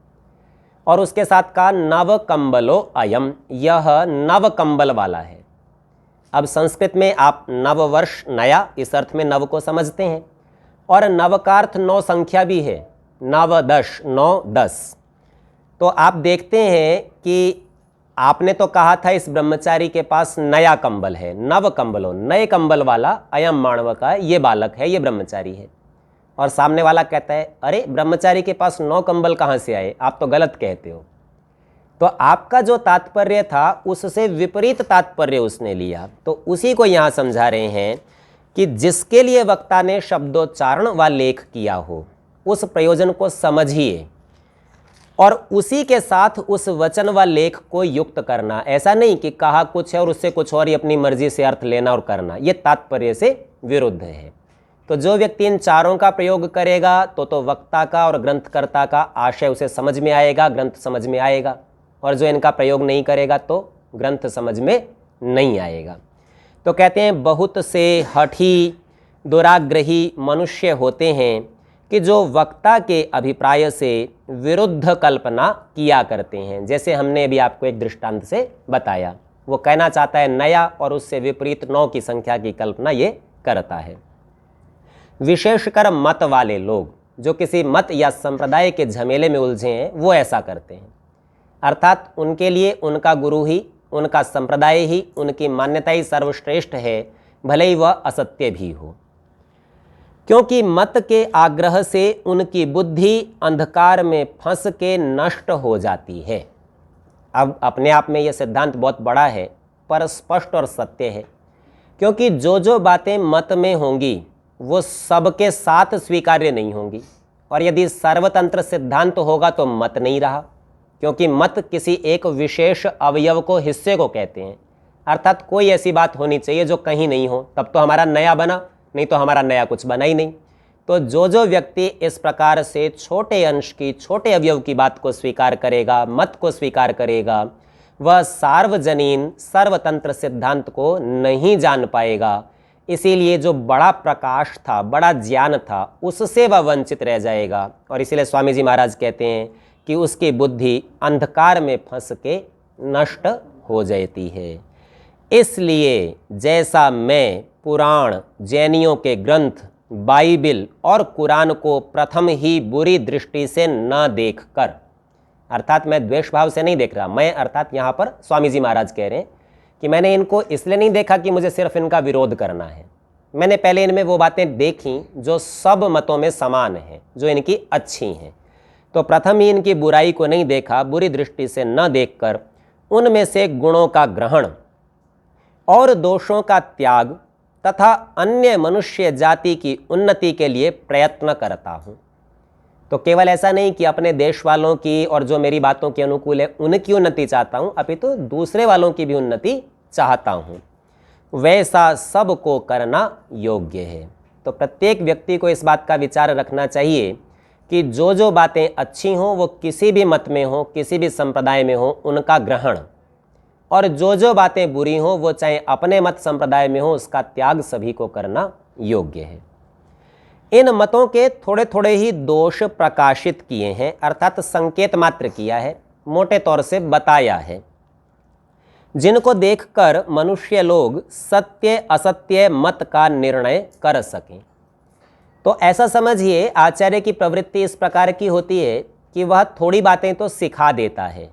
और उसके साथ का नव कंबलो अयम, यह नव कंबल वाला है। अब संस्कृत में आप नव वर्ष, नया, इस अर्थ में नव को समझते हैं, और नव का अर्थ 9 संख्या भी है, नव दश, 9 10। तो आप देखते हैं कि आपने तो कहा था इस ब्रह्मचारी के पास नया कंबल है, नव कंबलो, नए कंबल वाला अयम मानव का, ये बालक है, ये ब्रह्मचारी है। और सामने वाला कहता है अरे ब्रह्मचारी के पास 9 कंबल कहाँ से आए, आप तो गलत कहते हो। तो आपका जो तात्पर्य था उससे विपरीत तात्पर्य उसने लिया। तो उसी को यहाँ समझा रहे हैं कि जिसके लिए वक्ता ने शब्दोच्चारण व लेख किया हो उस प्रयोजन को समझिए और उसी के साथ उस वचन व लेख को युक्त करना। ऐसा नहीं कि कहा कुछ है और उससे कुछ और ही अपनी मर्जी से अर्थ लेना और करना, ये तात्पर्य से विरुद्ध है। तो जो व्यक्ति इन चारों का प्रयोग करेगा तो वक्ता का और ग्रंथकर्ता का आशय उसे समझ में आएगा, ग्रंथ समझ में आएगा, और जो इनका प्रयोग नहीं करेगा तो ग्रंथ समझ में नहीं आएगा। तो कहते हैं बहुत से हठी दुराग्रही मनुष्य होते हैं कि जो वक्ता के अभिप्राय से विरुद्ध कल्पना किया करते हैं। जैसे हमने अभी आपको एक दृष्टांत से बताया, वो कहना चाहता है नया और उससे विपरीत 9 की संख्या की कल्पना ये करता है। विशेषकर मत वाले लोग जो किसी मत या संप्रदाय के झमेले में उलझे हैं वो ऐसा करते हैं, अर्थात उनके लिए उनका गुरु ही, उनका संप्रदाय ही, उनकी मान्यता ही सर्वश्रेष्ठ है, भले ही वह असत्य भी हो। क्योंकि मत के आग्रह से उनकी बुद्धि अंधकार में फंस के नष्ट हो जाती है। अब अपने आप में यह सिद्धांत बहुत बड़ा है पर स्पष्ट और सत्य है, क्योंकि जो बातें मत में होंगी वो सबके साथ स्वीकार्य नहीं होंगी, और यदि सर्वतंत्र सिद्धांत होगा तो मत नहीं रहा, क्योंकि मत किसी एक विशेष अवयव को, हिस्से को कहते हैं। अर्थात कोई ऐसी बात होनी चाहिए जो कहीं नहीं हो, तब तो हमारा नया बना, नहीं तो हमारा नया कुछ बना ही नहीं। तो जो व्यक्ति इस प्रकार से छोटे अंश की, छोटे अवयव की बात को स्वीकार करेगा, मत को स्वीकार करेगा, वह सार्वजनीन सर्वतंत्र सिद्धांत को नहीं जान पाएगा। इसीलिए जो बड़ा प्रकाश था, बड़ा ज्ञान था, उससे वह वंचित रह जाएगा। और इसीलिए स्वामी जी महाराज कहते हैं कि उसकी बुद्धि अंधकार में फंस के नष्ट हो जाती है। इसलिए जैसा मैं पुराण, जैनियों के ग्रंथ, बाइबिल और कुरान को प्रथम ही बुरी दृष्टि से न देखकर, अर्थात मैं द्वेष भाव से नहीं देख रहा, मैं अर्थात यहाँ पर स्वामी जी महाराज कह रहे हैं कि मैंने इनको इसलिए नहीं देखा कि मुझे सिर्फ इनका विरोध करना है। मैंने पहले इनमें वो बातें देखी जो सब मतों में समान हैं, जो इनकी अच्छी हैं। तो प्रथम ही इनकी बुराई को नहीं देखा, बुरी दृष्टि से न देखकर उनमें से गुणों का ग्रहण और दोषों का त्याग तथा अन्य मनुष्य जाति की उन्नति के लिए प्रयत्न करता हूँ। तो केवल ऐसा नहीं कि अपने देश वालों की और जो मेरी बातों के अनुकूल है उनकी उन्नति चाहता हूँ, अपितु दूसरे वालों की भी उन्नति चाहता हूँ। वैसा सबको करना योग्य है। तो प्रत्येक व्यक्ति को इस बात का विचार रखना चाहिए कि जो बातें अच्छी हों वो किसी भी मत में हो, किसी भी संप्रदाय में हो, उनका ग्रहण, और जो बातें बुरी हों वो चाहे अपने मत संप्रदाय में हो, उसका त्याग सभी को करना योग्य है। इन मतों के थोड़े थोड़े ही दोष प्रकाशित किए हैं, अर्थात संकेत मात्र किया है, मोटे तौर से बताया है, जिनको देखकर मनुष्य लोग सत्य असत्य मत का निर्णय कर सकें। तो ऐसा समझिए, आचार्य की प्रवृत्ति इस प्रकार की होती है कि वह थोड़ी बातें तो सिखा देता है,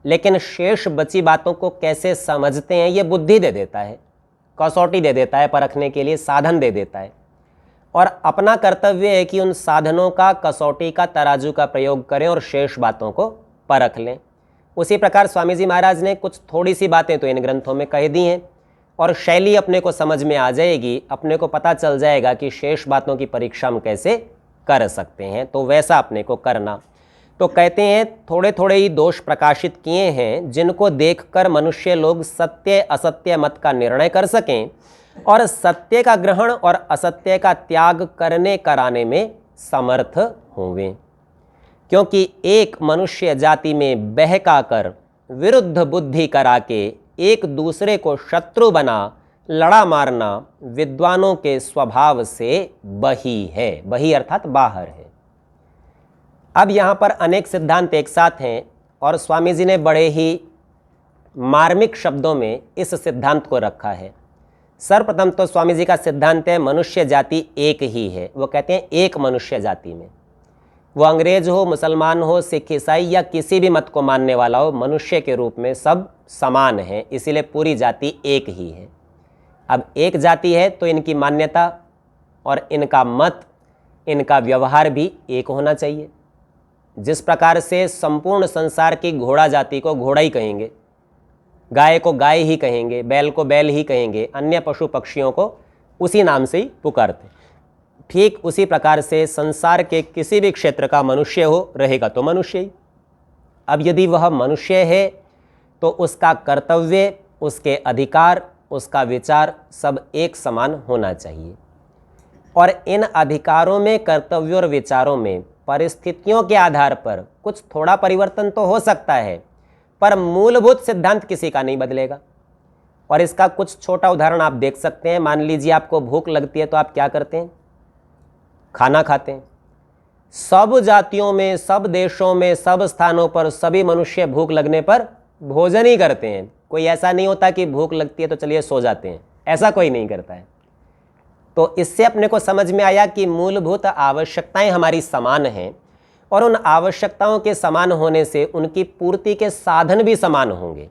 लेकिन शेष बची बातों को कैसे समझते हैं ये बुद्धि दे देता है, कसौटी दे देता है, परखने के लिए साधन दे देता है, और अपना कर्तव्य है कि उन साधनों का, कसौटी का, तराजू का प्रयोग करें और शेष बातों को परख लें। उसी प्रकार स्वामी जी महाराज ने कुछ थोड़ी सी बातें तो इन ग्रंथों में कह दी हैं, और शैली अपने को समझ में आ जाएगी, अपने को पता चल जाएगा कि शेष बातों की परीक्षा हम कैसे कर सकते हैं, तो वैसा अपने को करना। तो कहते हैं थोड़े थोड़े ही दोष प्रकाशित किए हैं जिनको देखकर मनुष्य लोग सत्य असत्य मत का निर्णय कर सकें और सत्य का ग्रहण और असत्य का त्याग करने कराने में समर्थ होंगे। क्योंकि एक मनुष्य जाति में बहका कर विरुद्ध बुद्धि करा के एक दूसरे को शत्रु बना लड़ा मारना विद्वानों के स्वभाव से बही है। बही अर्थात बाहर है। अब यहाँ पर अनेक सिद्धांत एक साथ हैं और स्वामी जी ने बड़े ही मार्मिक शब्दों में इस सिद्धांत को रखा है। सर्वप्रथम तो स्वामी जी का सिद्धांत है मनुष्य जाति एक ही है। वो कहते हैं एक मनुष्य जाति में, वो अंग्रेज हो, मुसलमान हो, सिख, ईसाई या किसी भी मत को मानने वाला हो, मनुष्य के रूप में सब समान हैं, इसीलिए पूरी जाति एक ही है। अब एक जाति है तो इनकी मान्यता और इनका मत, इनका व्यवहार भी एक होना चाहिए। जिस प्रकार से संपूर्ण संसार की घोड़ा जाति को घोड़ा ही कहेंगे, गाय को गाय ही कहेंगे, बैल को बैल ही कहेंगे, अन्य पशु पक्षियों को उसी नाम से ही पुकारते, ठीक उसी प्रकार से संसार के किसी भी क्षेत्र का मनुष्य हो रहेगा तो मनुष्य ही। अब यदि वह मनुष्य है तो उसका कर्तव्य, उसके अधिकार, उसका विचार सब एक समान होना चाहिए। और इन अधिकारों में, कर्तव्यों और विचारों में परिस्थितियों के आधार पर कुछ थोड़ा परिवर्तन तो हो सकता है, पर मूलभूत सिद्धांत किसी का नहीं बदलेगा। और इसका कुछ छोटा उदाहरण आप देख सकते हैं। मान लीजिए आपको भूख लगती है तो आप क्या करते हैं? खाना खाते हैं। सब जातियों में, सब देशों में, सब स्थानों पर सभी मनुष्य भूख लगने पर भोजन ही करते हैं। कोई ऐसा नहीं होता कि भूख लगती है तो चलिए सो जाते हैं, ऐसा कोई नहीं करता है। तो इससे अपने को समझ में आया कि मूलभूत आवश्यकताएं हमारी समान हैं और उन आवश्यकताओं के समान होने से उनकी पूर्ति के साधन भी समान होंगे।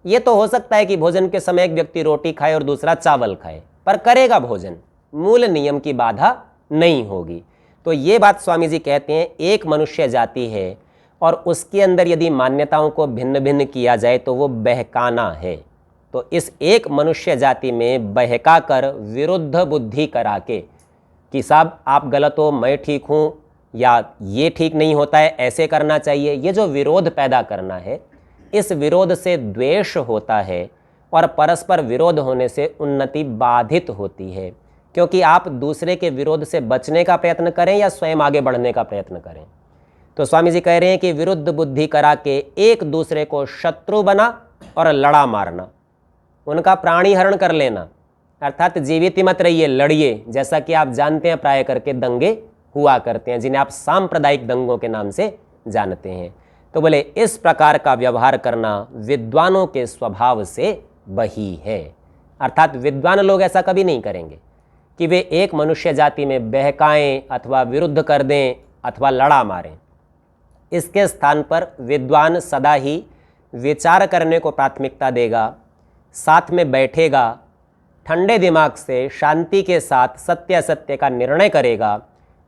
ये तो हो सकता है कि भोजन के समय एक व्यक्ति रोटी खाए और दूसरा चावल खाए, पर करेगा भोजन, मूल नियम की बाधा नहीं होगी। तो ये बात स्वामी जी कहते हैं, एक मनुष्य जाति है और उसके अंदर यदि मान्यताओं को भिन्न भिन्न किया जाए तो वो बहकाना है। तो इस एक मनुष्य जाति में बहका कर विरुद्ध बुद्धि करा के कि साहब आप गलत हो, मैं ठीक हूँ, या ये ठीक नहीं होता है, ऐसे करना चाहिए, ये जो विरोध पैदा करना है, इस विरोध से द्वेष होता है और परस्पर विरोध होने से उन्नति बाधित होती है। क्योंकि आप दूसरे के विरोध से बचने का प्रयत्न करें या स्वयं आगे बढ़ने का प्रयत्न करें। तो स्वामी जी कह रहे हैं कि विरुद्ध बुद्धि करा के एक दूसरे को शत्रु बना और लड़ा मारना, उनका प्राणी हरण कर लेना, अर्थात जीवित मत रहिए, लड़िए। जैसा कि आप जानते हैं प्राय करके दंगे हुआ करते हैं, जिन्हें आप सांप्रदायिक दंगों के नाम से जानते हैं। तो बोले इस प्रकार का व्यवहार करना विद्वानों के स्वभाव से बही है। अर्थात विद्वान लोग ऐसा कभी नहीं करेंगे कि वे एक मनुष्य जाति में बहकाएं अथवा विरुद्ध कर दें अथवा लड़ा मारें। इसके स्थान पर विद्वान सदा ही विचार करने को प्राथमिकता देगा, साथ में बैठेगा, ठंडे दिमाग से शांति के साथ सत्य असत्य का निर्णय करेगा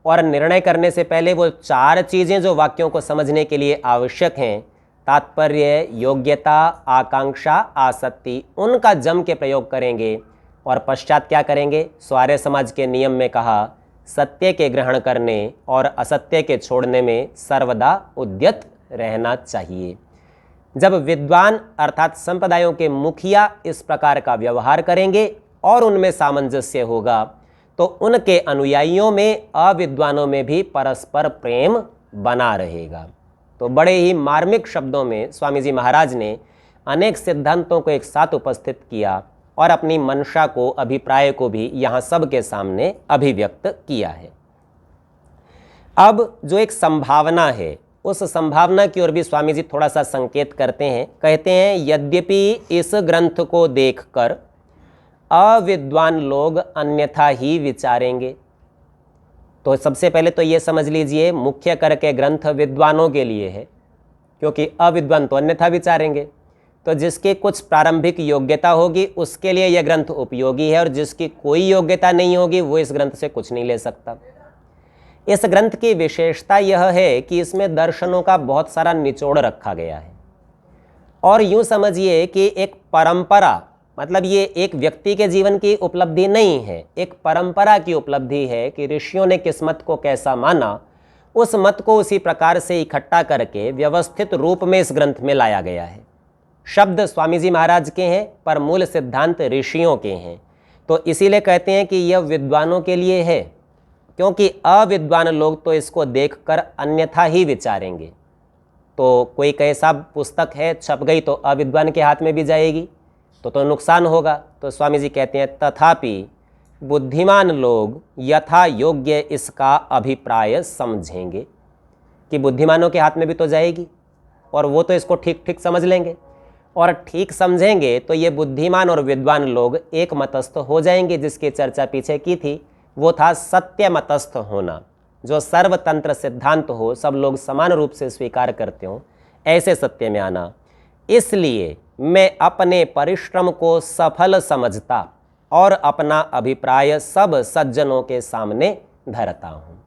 और निर्णय करने से पहले वो चार चीज़ें जो वाक्यों को समझने के लिए आवश्यक हैं, तात्पर्य, योग्यता, आकांक्षा, आसक्ति, उनका जम के प्रयोग करेंगे। और पश्चात क्या करेंगे? स्वार्य समाज के नियम में कहा, सत्य के ग्रहण करने और असत्य के छोड़ने में सर्वदा उद्यत रहना चाहिए। जब विद्वान अर्थात संप्रदायों के मुखिया इस प्रकार का व्यवहार करेंगे और उनमें सामंजस्य होगा तो उनके अनुयायियों में, अविद्वानों में भी परस्पर प्रेम बना रहेगा। तो बड़े ही मार्मिक शब्दों में स्वामी जी महाराज ने अनेक सिद्धांतों को एक साथ उपस्थित किया और अपनी मंशा को, अभिप्राय को भी यहाँ सबके सामने अभिव्यक्त किया है। अब जो एक संभावना है, उस संभावना की ओर भी स्वामी जी थोड़ा सा संकेत करते हैं। कहते हैं, यद्यपि इस ग्रंथ को देखकर अविद्वान लोग अन्यथा ही विचारेंगे। तो सबसे पहले तो ये समझ लीजिए, मुख्य करके ग्रंथ विद्वानों के लिए है, क्योंकि अविद्वान तो अन्यथा विचारेंगे। तो जिसकी कुछ प्रारंभिक योग्यता होगी उसके लिए यह ग्रंथ उपयोगी है, और जिसकी कोई योग्यता नहीं होगी वो इस ग्रंथ से कुछ नहीं ले सकता। इस ग्रंथ की विशेषता यह है कि इसमें दर्शनों का बहुत सारा निचोड़ रखा गया है। और यूँ समझिए कि एक परंपरा, मतलब ये एक व्यक्ति के जीवन की उपलब्धि नहीं है, एक परंपरा की उपलब्धि है कि ऋषियों ने किस्मत को कैसा माना, उस मत को उसी प्रकार से इकट्ठा करके व्यवस्थित रूप में इस ग्रंथ में लाया गया है। शब्द स्वामी जी महाराज के हैं पर मूल सिद्धांत ऋषियों के हैं। तो इसीलिए कहते हैं कि यह विद्वानों के लिए है, क्योंकि अविद्वान लोग तो इसको देखकर अन्यथा ही विचारेंगे। तो कोई कहे साहब पुस्तक है छप गई तो अविद्वान के हाथ में भी जाएगी तो नुकसान होगा। तो स्वामी जी कहते हैं तथापि बुद्धिमान लोग यथा योग्य इसका अभिप्राय समझेंगे कि बुद्धिमानों के हाथ में भी तो जाएगी और वो तो इसको ठीक ठीक समझ लेंगे, और ठीक समझेंगे तो ये बुद्धिमान और विद्वान लोग एक मतस्थ हो जाएंगे। जिसकी चर्चा पीछे की थी वो था सत्य मतस्थ होना, जो सर्वतंत्र सिद्धांत हो, सब लोग समान रूप से स्वीकार करते हो, ऐसे सत्य में आना। इसलिए मैं अपने परिश्रम को सफल समझता और अपना अभिप्राय सब सज्जनों के सामने धरता हूँ।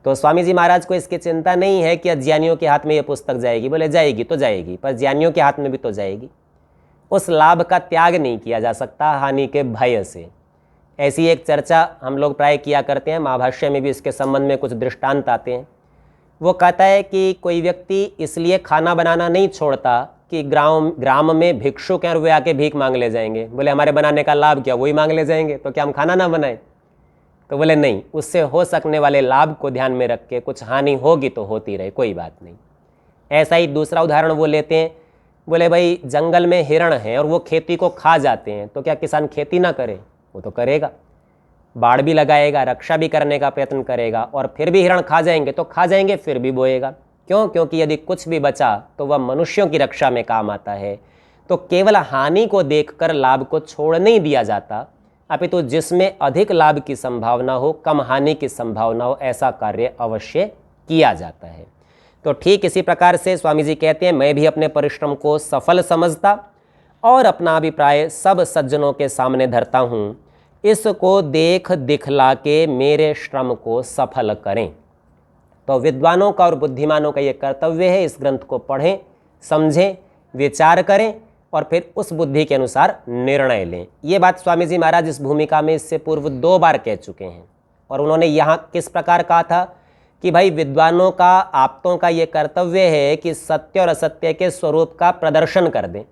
तो स्वामी जी महाराज को इसकी चिंता नहीं है कि अज्ञानियों के हाथ में ये पुस्तक जाएगी। बोले जाएगी तो जाएगी, पर ज्ञानियों के हाथ में भी तो जाएगी। उस लाभ का त्याग नहीं किया जा सकता हानि के भय से। ऐसी एक चर्चा हम लोग प्राय किया करते हैं, महाभाष्य में भी इसके संबंध में कुछ दृष्टांत आते हैं। वो कहता है कि कोई व्यक्ति इसलिए खाना बनाना नहीं छोड़ता कि ग्राम में भिक्षुक हैं और वे आके भीख मांग ले जाएंगे। बोले हमारे बनाने का लाभ क्या, वही मांग ले जाएंगे, तो क्या हम खाना ना बनाएं? तो बोले नहीं, उससे हो सकने वाले लाभ को ध्यान में रख के कुछ हानि होगी तो होती रहे, कोई बात नहीं। ऐसा ही दूसरा उदाहरण वो लेते हैं। बोले भाई जंगल में हिरण हैं और वो खेती को खा जाते हैं, तो क्या किसान खेती ना करे? वो तो करेगा, बाड़ भी लगाएगा, रक्षा भी करने का प्रयत्न करेगा, और फिर भी हिरण खा जाएंगे तो खा जाएंगे, फिर भी बोएगा। क्यों? क्योंकि यदि कुछ भी बचा तो वह मनुष्यों की रक्षा में काम आता है। तो केवल हानि को देखकर लाभ को छोड़ नहीं दिया जाता, अपितु जिसमें अधिक लाभ की संभावना हो, कम हानि की संभावना हो, ऐसा कार्य अवश्य किया जाता है। तो ठीक इसी प्रकार से स्वामी जी कहते हैं मैं भी अपने परिश्रम को सफल समझता और अपना अभिप्राय सब सज्जनों के सामने धरता हूँ। इसको देख दिखला के मेरे श्रम को सफल करें। तो विद्वानों का और बुद्धिमानों का ये कर्तव्य है, इस ग्रंथ को पढ़ें, समझें, विचार करें और फिर उस बुद्धि के अनुसार निर्णय लें। ये बात स्वामी जी महाराज इस भूमिका में इससे पूर्व 2 बार कह चुके हैं। और उन्होंने यहाँ किस प्रकार कहा था कि भाई विद्वानों का, आप्तों का ये कर्तव्य है कि सत्य और असत्य के स्वरूप का प्रदर्शन कर दें।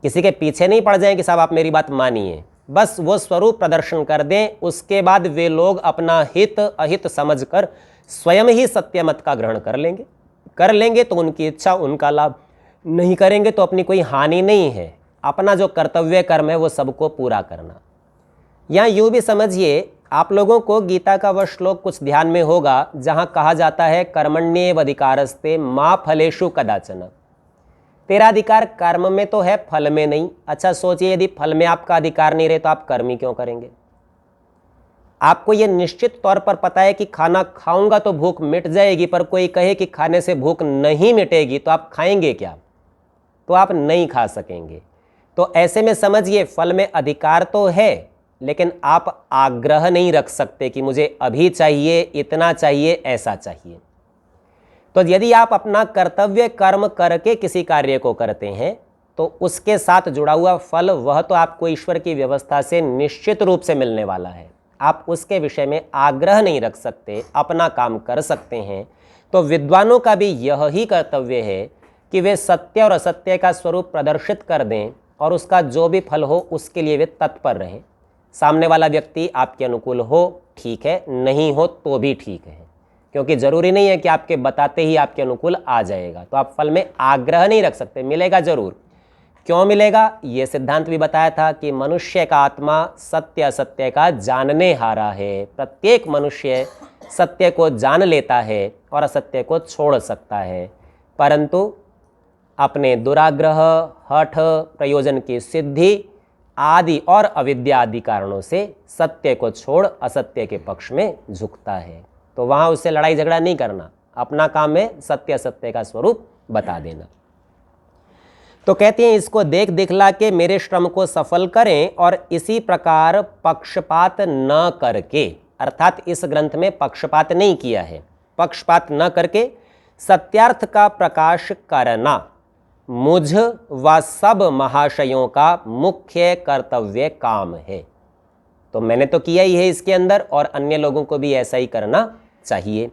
किसी के पीछे नहीं पड़ जाएं कि साहब आप मेरी बात मानिए, बस वो स्वरूप प्रदर्शन कर दें। उसके बाद वे लोग अपना हित अहित समझकर स्वयं ही सत्य मत का ग्रहण कर लेंगे तो उनकी इच्छा, उनका लाभ, नहीं करेंगे तो अपनी कोई हानि नहीं है। अपना जो कर्तव्य कर्म है वो सबको पूरा करना। यहाँ यूँ भी समझिए, आप लोगों को गीता का वह श्लोक कुछ ध्यान में होगा जहाँ कहा जाता है कर्मण्येव अधिकारस्ते मा फलेषु कदाचन। तेरा अधिकार कर्म में तो है, फल में नहीं। अच्छा सोचिए, यदि फल में आपका अधिकार नहीं रहे तो आप कर्म ही क्यों करेंगे? आपको ये निश्चित तौर पर पता है कि खाना खाऊंगा तो भूख मिट जाएगी, पर कोई कहे कि खाने से भूख नहीं मिटेगी तो आप खाएंगे क्या? तो आप नहीं खा सकेंगे। तो ऐसे में समझिए फल में अधिकार तो है, लेकिन आप आग्रह नहीं रख सकते कि मुझे अभी चाहिए, इतना चाहिए, ऐसा चाहिए। तो यदि आप अपना कर्तव्य कर्म करके किसी कार्य को करते हैं तो उसके साथ जुड़ा हुआ फल वह तो आपको ईश्वर की व्यवस्था से निश्चित रूप से मिलने वाला है। आप उसके विषय में आग्रह नहीं रख सकते, अपना काम कर सकते हैं। तो विद्वानों का भी यह ही कर्तव्य है कि वे सत्य और असत्य का स्वरूप प्रदर्शित कर दें और उसका जो भी फल हो उसके लिए वे तत्पर रहें। सामने वाला व्यक्ति आपके अनुकूल हो ठीक है, नहीं हो तो भी ठीक है, क्योंकि जरूरी नहीं है कि आपके बताते ही आपके अनुकूल आ जाएगा। तो आप फल में आग्रह नहीं रख सकते, मिलेगा जरूर। क्यों मिलेगा? ये सिद्धांत भी बताया था कि मनुष्य का आत्मा सत्य असत्य का जानने हारा है। प्रत्येक मनुष्य सत्य को जान लेता है और असत्य को छोड़ सकता है, परंतु अपने दुराग्रह, हठ, प्रयोजन की सिद्धि आदि और अविद्या आदि कारणों से सत्य को छोड़ असत्य के पक्ष में झुकता है। तो वहाँ उससे लड़ाई झगड़ा नहीं करना, अपना काम में सत्य असत्य का स्वरूप बता देना। तो कहते हैं इसको देख दिखला के मेरे श्रम को सफल करें और इसी प्रकार पक्षपात न करके, अर्थात इस ग्रंथ में पक्षपात नहीं किया है, पक्षपात न करके सत्यार्थ का प्रकाश करना मुझ व सब महाशयों का मुख्य कर्तव्य काम है। तो मैंने तो किया ही है इसके अंदर, और अन्य लोगों को भी ऐसा ही करना चाहिए।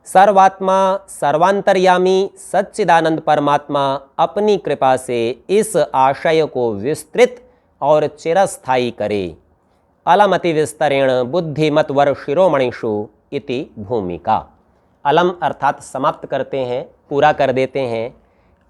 सर्वात्मा सर्वांतर्यामी सच्चिदानंद परमात्मा अपनी कृपा से इस आशय को विस्तृत और चिरस्थायी करे। अलमति विस्तरेण बुद्धिमतवर शिरोमणिषु इति भूमिका। अलम अर्थात समाप्त करते हैं, पूरा कर देते हैं,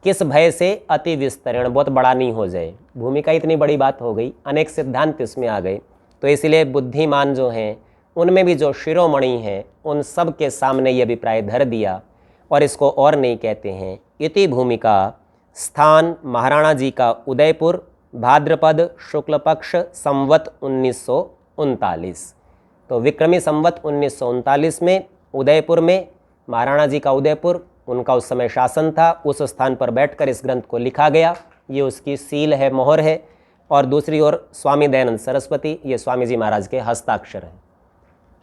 किस भय से, अति विस्तरण, बहुत बड़ा नहीं हो जाए। भूमिका इतनी बड़ी बात हो गई, अनेक सिद्धांत इसमें आ गए, तो इसलिए बुद्धिमान जो हैं उनमें भी जो शिरोमणि हैं उन सब के सामने ये अभिप्राय धर दिया और इसको और नहीं कहते हैं। इति भूमिका। स्थान महाराणा जी का उदयपुर, भाद्रपद शुक्ल पक्ष संवत 1939। तो विक्रमी संवत 1939 में उदयपुर में, महाराणा जी का उदयपुर, उनका उस समय शासन था, उस स्थान पर बैठकर इस ग्रंथ को लिखा गया। ये उसकी सील है, मोहर है। और दूसरी ओर स्वामी दयानंद सरस्वती, ये स्वामी जी महाराज के हस्ताक्षर हैं।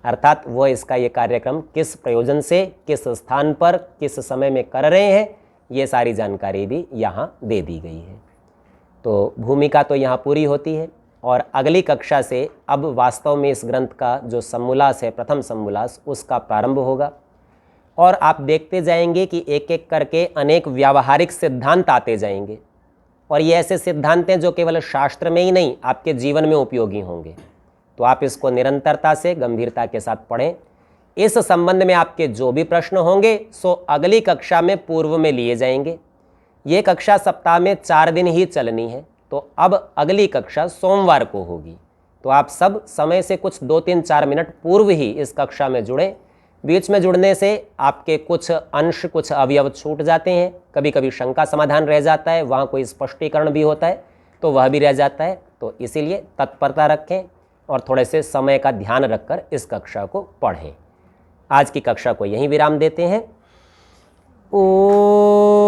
अर्थात वो इसका ये कार्यक्रम किस प्रयोजन से, किस स्थान पर, किस समय में कर रहे हैं, ये सारी जानकारी भी यहाँ दे दी गई है। तो भूमिका तो यहाँ पूरी होती है और अगली कक्षा से अब वास्तव में इस ग्रंथ का जो समोल्लास है, प्रथम समोल्लास, उसका प्रारंभ होगा और आप देखते जाएंगे कि एक एक करके अनेक व्यावहारिक सिद्धांत आते जाएंगे और ये ऐसे सिद्धांत हैं जो केवल शास्त्र में ही नहीं, आपके जीवन में उपयोगी होंगे। तो आप इसको निरंतरता से, गंभीरता के साथ पढ़ें। इस संबंध में आपके जो भी प्रश्न होंगे सो अगली कक्षा में पूर्व में लिए जाएंगे। ये कक्षा सप्ताह में 4 दिन ही चलनी है, तो अब अगली कक्षा सोमवार को होगी। तो आप सब समय से कुछ 2-3-4 मिनट पूर्व ही इस कक्षा में जुड़ें। बीच में जुड़ने से आपके कुछ अंश, कुछ अवयव छूट जाते हैं, कभी कभी शंका समाधान रह जाता है, वहाँ कोई स्पष्टीकरण भी होता है तो वह भी रह जाता है। तो इसीलिए तत्परता रखें और थोड़े से समय का ध्यान रखकर इस कक्षा को पढ़ें। आज की कक्षा को यहीं विराम देते हैं। ओ